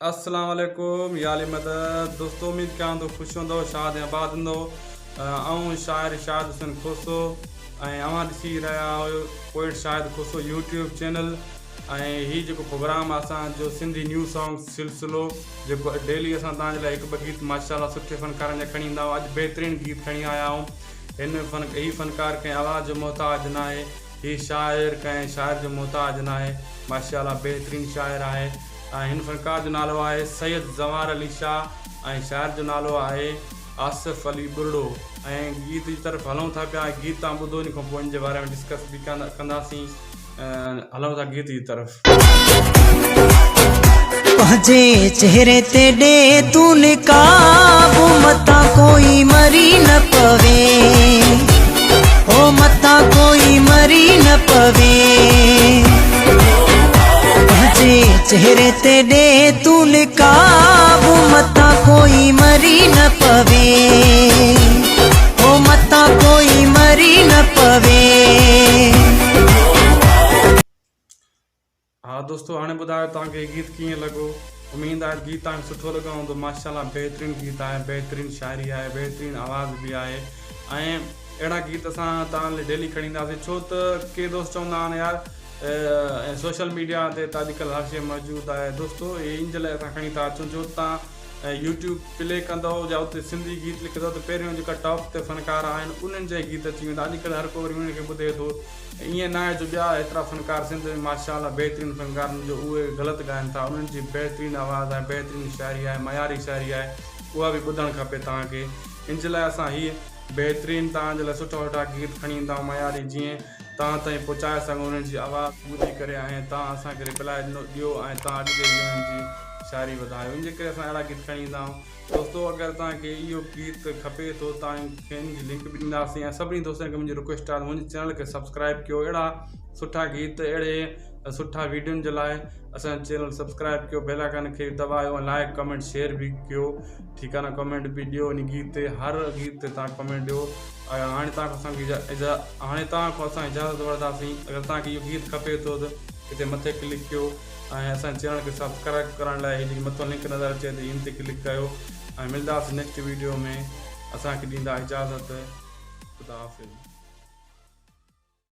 अस्सलाम वालेकुम याली मदद दोस्तों, उम्मीद कयां थो ख़ुशि हूंदो, शाद ऐं आबाद हूंदो। ऐं शाइर शाहिद हुसैन खोसो ऐं अवां ॾिसी रहिया आहियो पोइट शाहिद खोसो यूट्यूब चैनल। ऐं हीउ जेको प्रोग्राम आहे असांजो सिंधी न्यू सॉन्ग सिलसिलो, जेको डेली असां तव्हांजे लाइ हिकु ॿ गीत माशाल्लाह सुठे फ़नकारनि जा खणी ईंदा आहियूं। अॼु बहितरीनु गीत खणी आया आहियूं। हीउ फ़नकार कंहिं आवाज़ जो मोहताज न आहे, हीउ शाइर कंहिं शाइर जो मोहताज न आहे, माशाल्लाह बहितरीनु शाइर आहे। हिन फ़नकार जो नालो आहे सैयद ज़वार अली शाह ऐं शाइर जो नालो आहे आसिफ़ अली बुरड़ो। ऐं गीत जी तरफ़ हलूं था पिया। गीत तव्हां ॿुधो, इन खां पोइ इन जे बारे में डिस्कस बि कंदासीं। हलूं था गीत जी तरफ़। पंहिंजे चेहरे ते ॾे तू निकाब, मता कोई मरी न पवे, ओ मता कोई मरी न पवे। चेहरे ते ॾे तू निकाब, मता कोई मरी न पवे, ओ मता कोई मरी न पवे। हाँ दोस्तों, हाणे ॿुधायो तव्हांखे गीत कीअं लॻो। उम्मीद आहे गीत तव्हांखे सुठो लॻो हूंदो। माशाल्लाह बहितरीनु गीत आहे, बहितरीनु शाइरी आहे, बहितरीनु आवाज़ बि आहे। ऐं अहिड़ा गीत असां तव्हां लाइ डेली खणी ईंदासीं, छो त के दोस्त चवंदा आहिनि यार सोशल मीडिया ते त अॼुकल्ह हर शइ मौजूदु आहे। दोस्तो इन जे लाइ असां खणी था अचूं, जो तव्हां यूट्यूब प्ले कंदव या उते सिंधी गीत लिखंदव त पहिरियों जेका टॉप ते फ़नकार आहिनि उन्हनि जा गीत अची वेंदा। अॼुकल्ह हर को वरी उन्हनि खे ॿुधे थो। ईअं न आहे जो ॿिया एतिरा फ़नकार सिंध में माशाल्लाह बहितरीनु फ़नकारनि जो उहे ग़लति ॻाइनि था। उन्हनि जी बहितरीनु आवाज़ आहे, बहितरीनु शाइरी आहे, मयारी शाइरी आहे, उहा बि ॿुधणु खपे तव्हांखे। इन जे लाइ असां हीअ बहितरीनु तव्हांजे लाइ सुठा सुठा गीत खणी ईंदा आहियूं, मयारी, जीअं तव्हां ताईं पहुचाए सघूं उन्हनि जी आवाज़ ॿुधी करे। ऐं तव्हां असांखे रिप्लाए ॾियो ऐं तव्हां अॻिते उन्हनि जी शाइरी वधायो। इन जे करे असां अहिड़ा गीत खणी ईंदा आहियूं। दोस्तो अगरि तव्हांखे इहो गीत खपे थो, तव्हांखे इन जी लिंक बि ॾींदासीं। ऐं सभिनी दोस्तनि खे मुंहिंजी रिक्वेस्ट आहे मुंहिंजे चैनल खे सब्सक्राइब कयो। अहिड़ा सुठा गीत, अहिड़े सुठा वीडियोनि जे लाइ असांजो चैनल सब्सक्राइब कयो, बेल आइकन खे दबायो ऐं लाइक कमेंट शेयर बि कयो। ठीकु आहे न, कमेंट बि ॾियो इन गीत ते, हर गीत ते तव्हां कमेंट ॾियो। ऐं हाणे तव्हां खां असां इजाज़त वठंदासीं। अगरि तव्हांखे इहो गीत खपे थो त हिते मथे क्लिक कयो ऐं असांजे चैनल खे सब्सक्राइब करण लाइ हीअ जेकी मथां लिंक नज़र अचे थी हिन ते क्लिक कयो। ऐं मिलंदासीं नेक्स्ट वीडियो में। असांखे ॾींदा इजाज़त। ख़ुदा हाफ़िज़।